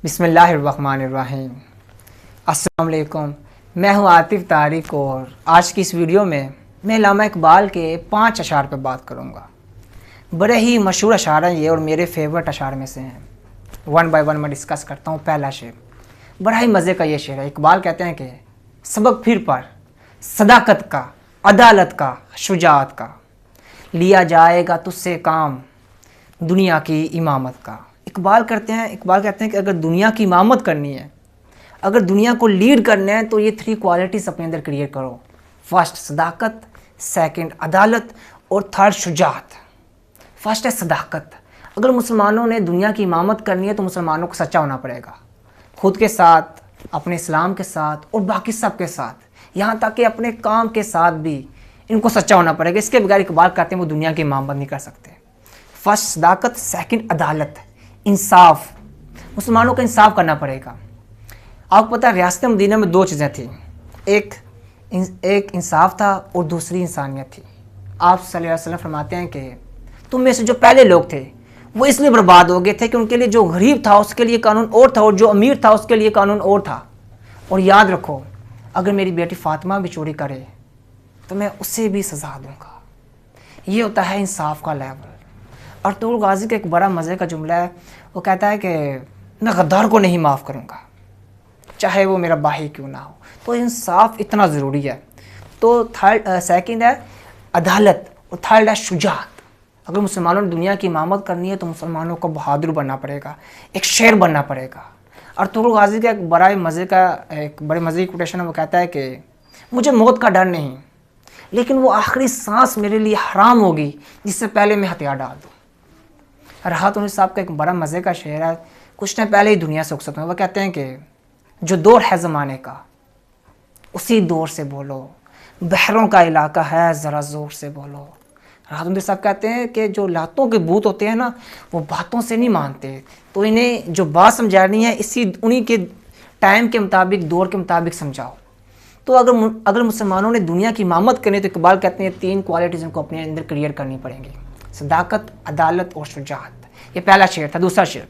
بسم اللہ الرحمن الرحیم۔ السلام علیکم، میں ہوں عاطف طارق اور آج کی اس ویڈیو میں علامہ اقبال کے 5 اشعار پہ بات کروں گا۔ بڑے ہی مشہور اشعار ہیں یہ اور میرے فیورٹ اشعار میں سے ہیں۔ ون بائی ون میں ڈسکس کرتا ہوں۔ پہلا شعر بڑا ہی مزے کا یہ شعر ہے۔ اقبال کہتے ہیں کہ سبق پھر پڑھ صداقت کا، عدالت کا، شجاعت کا، لیا جائے گا تجھ سے کام دنیا کی امامت کا۔ اقبال کہتے ہیں کہ اگر دنیا کی امامت کرنی ہے، اگر دنیا کو لیڈ کرنا ہے تو یہ 3 کوالٹیز اپنے اندر کریٹ کرو۔ فرسٹ صداقت، سیکنڈ عدالت اور تھرڈ شجاعت۔ فرسٹ ہے صداقت۔ اگر مسلمانوں نے دنیا کی امامت کرنی ہے تو مسلمانوں کو سچا ہونا پڑے گا، خود کے ساتھ، اپنے اسلام کے ساتھ اور باقی سب کے ساتھ، یہاں تک کہ اپنے کام کے ساتھ بھی ان کو سچا ہونا پڑے گا۔ اس کے بغیر اقبال کہتے ہیں وہ دنیا کی امامت نہیں کر سکتے۔ فرسٹ صداقت، سیکنڈ عدالت، انصاف۔ مسلمانوں کو انصاف کرنا پڑے گا۔ آپ کو پتہ ہے ریاست مدینہ میں 2 چیزیں تھیں، ایک انصاف تھا اور دوسری انسانیت تھی۔ آپ صلی اللہ علیہ وسلم فرماتے ہیں کہ تم میں سے جو پہلے لوگ تھے وہ اس لیے برباد ہو گئے تھے کہ ان کے لیے جو غریب تھا اس کے لیے قانون اور تھا اور جو امیر تھا اس کے لیے قانون اور تھا۔ اور یاد رکھو، اگر میری بیٹی فاطمہ بھی چوری کرے تو میں اسے بھی سزا دوں گا۔ یہ ہوتا ہے انصاف کا لیول۔ ارطغرل غازی کا ایک بڑا مزے کا جملہ ہے، وہ کہتا ہے کہ میں غدار کو نہیں معاف کروں گا چاہے وہ میرا بھائی کیوں نہ ہو۔ تو انصاف اتنا ضروری ہے۔ تو سیکنڈ ہے عدالت اور تھرڈ ہے شجاعت۔ اگر مسلمانوں نے دنیا کی امامت کرنی ہے تو مسلمانوں کو بہادر بننا پڑے گا، ایک شیر بننا پڑے گا۔ ارطغرل غازی کا ایک بڑے مزے کی کوٹیشن ہے، وہ کہتا ہے کہ مجھے موت کا ڈر نہیں، لیکن وہ آخری سانس میرے لیے حرام ہوگی جس سے پہلے میں ہتھیار ڈال دوں۔ راحت انیس صاحب کا ایک بڑا مزے کا شعر ہے، کچھ ٹائم پہلے ہی دنیا سے رخصت ہوئے۔ وہ کہتے ہیں کہ جو دور ہے زمانے کا اسی دور سے بولو، بحروں کا علاقہ ہے ذرا زور سے بولو۔ راحت انیس صاحب کہتے ہیں کہ جو لاتوں کے بھوت ہوتے ہیں نا وہ باتوں سے نہیں مانتے، تو انہیں جو بات سمجھانی ہے انہی کے ٹائم کے مطابق، دور کے مطابق سمجھاؤ۔ تو اگر مسلمانوں نے دنیا کی امامت کرنی تو اقبال کہتے ہیں 3 کوالٹیز ان کو اپنے اندر کلیئر کرنی پڑیں گی، صداقت، عدالت اور شجاعت۔ یہ پہلا شعر تھا۔ دوسرا شعر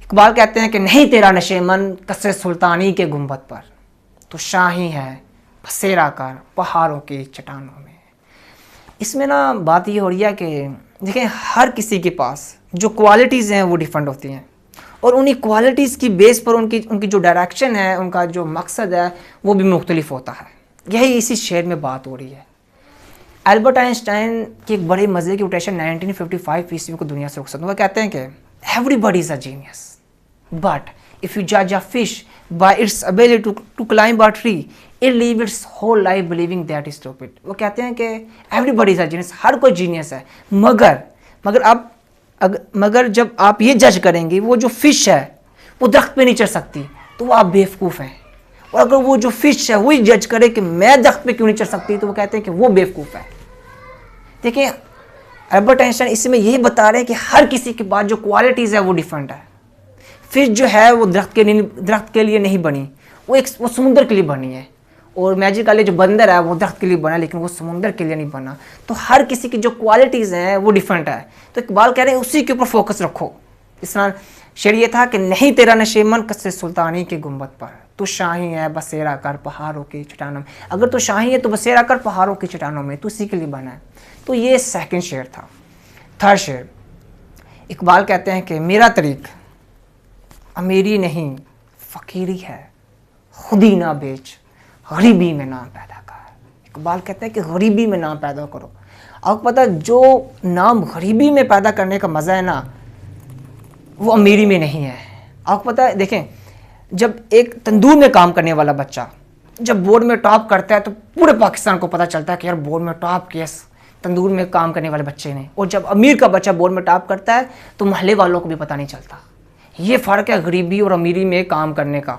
اقبال کہتے ہیں کہ نہیں تیرا نشیمن قصر سلطانی کے گنبد پر، تو شاہی ہے بسیرا کر پہاڑوں کی چٹانوں میں۔ اس میں نا بات یہ ہو رہی ہے کہ دیکھیں ہر کسی کے پاس جو کوالٹیز ہیں وہ ڈیفرنٹ ہوتی ہیں، اور انہی کوالٹیز کی بیس پر ان کی جو ڈائریکشن ہے، ان کا جو مقصد ہے وہ بھی مختلف ہوتا ہے۔ یہی اسی شعر میں بات ہو رہی ہے۔ البرٹ آئنسٹائن کی ایک بڑے مزے کی کوٹیشن 1955 عیسوی کو دنیا سے رخصت ہوئے۔ وہ کہتے ہیں کہ everybody is a genius but if you judge a fish by its ability to climb a tree it lives its whole life believing that is stupid۔ وہ کہتے ہیں کہ everybody is a genius، ہر کوئی جینیس ہے، مگر جب آپ یہ جج کریں گے وہ جو فش ہے وہ درخت پہ نہیں چڑھ سکتی تو وہ آپ بیوقوف ہیں، اور اگر وہ جو فش ہے وہی جج کرے کہ میں درخت پہ کیوں نہیں چڑھ سکتی تو وہ کہتے ہیں کہ وہ بیوقوف ہے۔ دیکھیں البرٹ آئنسٹائن اس میں یہی بتا رہے ہیں کہ ہر کسی کے پاس جو کوالٹیز ہے وہ ڈیفرنٹ ہے۔ فش جو ہے وہ درخت کے لیے نہیں بنی، وہ سمندر کے لیے بنی ہے، اور میجیکلی جو بندر ہے وہ درخت کے لیے بنا لیکن وہ سمندر کے لیے نہیں بنا۔ تو ہر کسی کی جو کوالٹیز ہیں وہ ڈیفرنٹ ہے۔ تو اقبال کہہ رہے ہیں اسی کے اوپر فوکس رکھو۔ اس طرح شعر یہ تھا کہ نہیں تیرا نشیمن قصر سلطانی کے گنبد پر، تو شاہی ہے بسیرا کر پہاڑوں کی چٹانوں میں۔ اگر تو شاہی ہے تو بسیرا کر پہاڑوں کی چٹانوں میں، تو اسی کے لیے بنا ہے۔ تو یہ سیکنڈ شعر تھا۔ تھرڈ شعر اقبال کہتے ہیں کہ میرا طریق امیری نہیں فقیری ہے، خودی نہ بیچ غریبی میں نام پیدا کر۔ اقبال کہتے ہیں کہ غریبی میں نام پیدا کرو۔ آپ کو پتہ جو نام غریبی میں پیدا کرنے کا مزہ ہے نا وہ امیری میں نہیں ہے۔ آپ کو پتہ ہے دیکھیں جب ایک تندور میں کام کرنے والا بچہ جب بورڈ میں ٹاپ کرتا ہے تو پورے پاکستان کو پتہ چلتا ہے کہ یار بورڈ میں ٹاپ کیا تندور میں کام کرنے والے بچے نے، اور جب امیر کا بچہ بورڈ میں ٹاپ کرتا ہے تو محلے والوں کو بھی پتہ نہیں چلتا۔ یہ فرق ہے غریبی اور امیری میں کام کرنے کا۔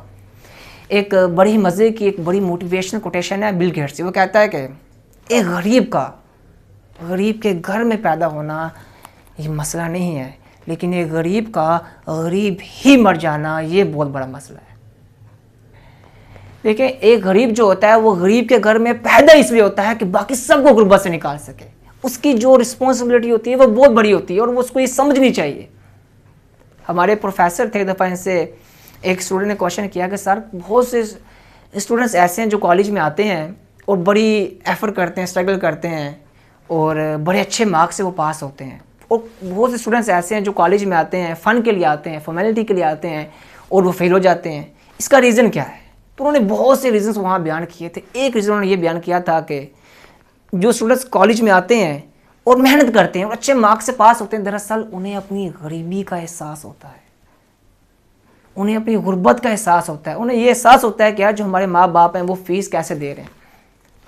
ایک بڑی مزے کی ایک بڑی موٹیویشنل کوٹیشن ہے بل گیٹس سے۔ وہ کہتا ہے کہ ایک غریب کے گھر میں پیدا ہونا یہ مسئلہ نہیں ہے، لیکن ایک غریب کا غریب ہی مر جانا یہ بہت بڑا مسئلہ ہے۔ دیکھیں ایک غریب جو ہوتا ہے وہ غریب کے گھر میں پیدا اس لیے ہوتا ہے کہ باقی سب کو غربت سے نکال سکے۔ اس کی جو رسپانسبلٹی ہوتی ہے وہ بہت بڑی ہوتی ہے اور وہ اس کو یہ سمجھنی چاہیے۔ ہمارے پروفیسر تھے، ایک دفعہ ان سے ایک اسٹوڈنٹ نے کوشچن کیا کہ سر بہت سے اسٹوڈنٹس ایسے ہیں جو کالج میں آتے ہیں اور بڑی ایفرٹ کرتے ہیں، اسٹرگل کرتے ہیں اور بڑے اچھے مارکس سے وہ پاس ہوتے ہیں، اور بہت سے اسٹوڈنٹس ایسے ہیں جو کالج میں آتے ہیں فن کے لیے آتے ہیں، فارمیلٹی کے لیے آتے ہیں اور وہ فیل ہو جاتے ہیں. اس کا ریزن کیا ہے؟ تو انہوں نے بہت سے ریزنس وہاں بیان کیے تھے. ایک ریزن انہوں نے یہ بیان کیا تھا کہ جو اسٹوڈنٹس کالج میں آتے ہیں اور محنت کرتے ہیں اور اچھے مارکس سے پاس ہوتے ہیں، دراصل انہیں اپنی غریبی کا احساس ہوتا ہے، انہیں اپنی غربت کا احساس ہوتا ہے. انہیں یہ احساس ہوتا ہے کہ یار جو ہمارے ماں باپ ہیں وہ فیس کیسے دے رہے ہیں.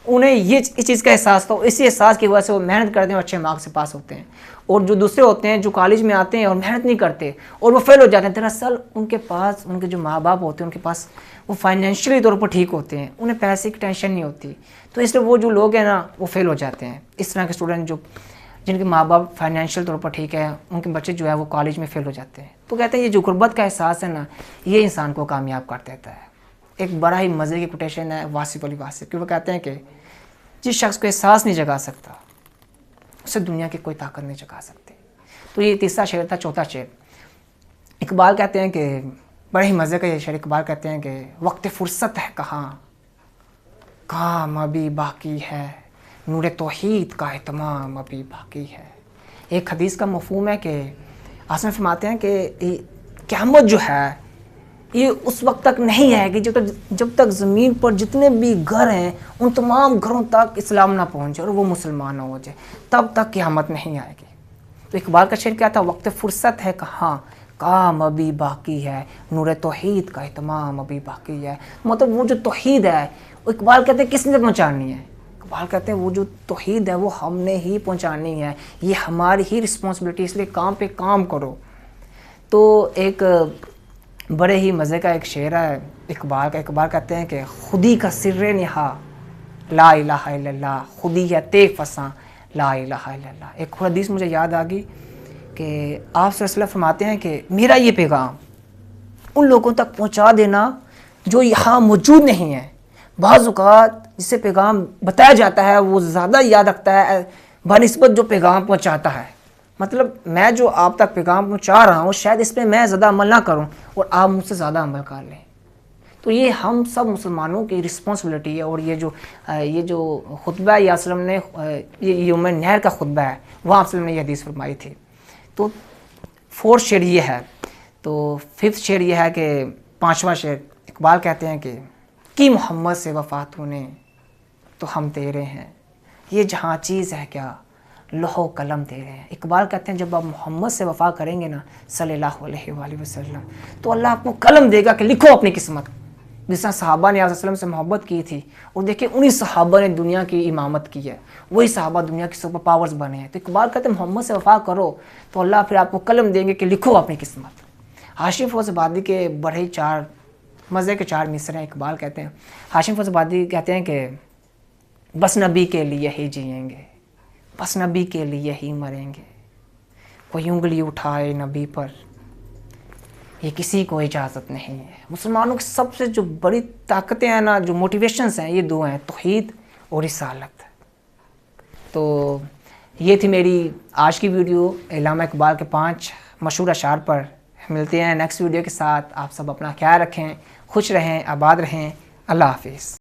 انہیں یہ اس چیز کا احساس تھا، اسی احساس کی وجہ سے وہ محنت کرتے ہیں اور اچھے مارکس سے پاس ہوتے ہیں. اور جو دوسرے ہوتے ہیں جو کالج میں آتے ہیں اور محنت نہیں کرتے اور وہ فیل ہو جاتے ہیں، دراصل ان کے پاس ان کے جو ماں باپ ہوتے ہیں ان کے پاس وہ فائنینشلی طور پر ٹھیک ہوتے ہیں، انہیں پیسے کی ٹینشن نہیں ہوتی. تو اس لیے وہ جو لوگ ہیں نا وہ فیل ہو جاتے ہیں. اس طرح کے اسٹوڈنٹ جو جن کے ماں باپ فائنینشیل طور پر ٹھیک ہے، ان کے بچے جو ہے وہ کالج میں فیل ہو جاتے ہیں. تو کہتے ہیں یہ جو غربت کا احساس ہے نا یہ انسان کو کامیاب کر دیتا ہے. ایک بڑا ہی مزے کی کوٹیشن ہے واصف علی واصف کی، وہ کہتے ہیں کہ جس شخص کو احساس نہیں جگا سکتا اسے دنیا کی کوئی طاقت نہیں جگا سکتی. تو یہ تیسرا شعر تھا. چوتھا شعر اقبال کہتے ہیں کہ بڑے ہی مزے کا یہ شعر. اقبال کہتے ہیں کہ وقت فرصت ہے کہاں، کام ابھی باقی ہے، نور توحید کا اہتمام ابھی باقی ہے. ایک حدیث کا مفہوم ہے کہ آسان فرماتے ہیں کہ قیامت جو ہے یہ اس وقت تک نہیں آئے گی جب تک زمین پر جتنے بھی گھر ہیں ان تمام گھروں تک اسلام نہ پہنچے اور وہ مسلمان نہ ہو جائے، تب تک قیامت نہیں آئے گی. تو اقبال کا شعر کیا تھا؟ وقت فرصت ہے کہاں، کام ابھی باقی ہے، نور توحید کا اہتمام ابھی باقی ہے. مطلب وہ جو توحید ہے اقبال کہتے ہیں کس نے پہنچانی ہے؟ اقبال کہتے ہیں وہ جو توحید ہے وہ ہم نے ہی پہنچانی ہے، یہ ہماری ہی رسپانسبلٹی، اس لیے کام پہ کام کرو. تو ایک بڑے ہی مزے کا ایک شعر ہے اقبال کا. اقبال کہتے ہیں کہ خودی کا سر نہا لا الہ الا اللہ، خودی ہے تے فساں لا الہ الا اللہ. ایک حدیث مجھے یاد آ گئی کہ آپ صلی اللہ علیہ وسلم فرماتے ہیں کہ میرا یہ پیغام ان لوگوں تک پہنچا دینا جو یہاں موجود نہیں ہیں. بعض اوقات جسے پیغام بتایا جاتا ہے وہ زیادہ یاد رکھتا ہے بنسبت جو پیغام پہنچاتا ہے. مطلب میں جو آپ تک پیغام پہنچا رہا ہوں شاید اس پہ میں زیادہ عمل نہ کروں اور آپ مجھ سے زیادہ عمل کر لیں. تو یہ ہم سب مسلمانوں کی رسپانسبلٹی ہے. اور یہ جو خطبہ ہے یہ وسلم نے یہ یوم نہر کا خطبہ ہے، وہاں وسلم نے یہ حدیث فرمائی تھی. تو فورتھ شعر یہ ہے. تو ففتھ شعر یہ ہے کہ پانچواں شعر اقبال کہتے ہیں کہ کی محمد سے وفا تو نے تو ہم تیرے ہیں، یہ جہاں چیز ہے کیا لوح و قلم تیرے ہیں. اقبال کہتے ہیں جب آپ محمد سے وفا کریں گے نا صلی اللہ علیہ وآلہ وسلم تو اللہ آپ کو قلم دے گا کہ لکھو اپنی قسمت. جس طرح صحابہ نے آپ وسلم سے محبت کی تھی اور دیکھیں انہی صحابہ نے دنیا کی امامت کی ہے، وہی صحابہ دنیا کی سپر پاورز بنے ہیں. تو اقبال کہتے ہیں محمد سے وفا کرو تو اللہ پھر آپ کو قلم دیں گے کہ لکھو اپنی قسمت. ہاشم فیروز آبادی کے بڑے 4 مزے کے 4 مصرے ہیں. اقبال کہتے ہیں، ہاشم فیروز آبادی کہتے ہیں کہ بس نبی کے لیے ہی جئیں گے، بس نبی کے لیے ہی مریں گے، کوئی انگلی اٹھائے نبی پر یہ کسی کو اجازت نہیں ہے. مسلمانوں کی سب سے جو بڑی طاقتیں ہیں نا، جو موٹیویشنز ہیں، یہ 2 ہیں، توحید اور رسالت. تو یہ تھی میری آج کی ویڈیو علامہ اقبال کے 5 مشہور اشعار پر. ملتے ہیں نیکسٹ ویڈیو کے ساتھ. آپ سب اپنا خیال رکھیں، خوش رہیں، آباد رہیں. اللہ حافظ.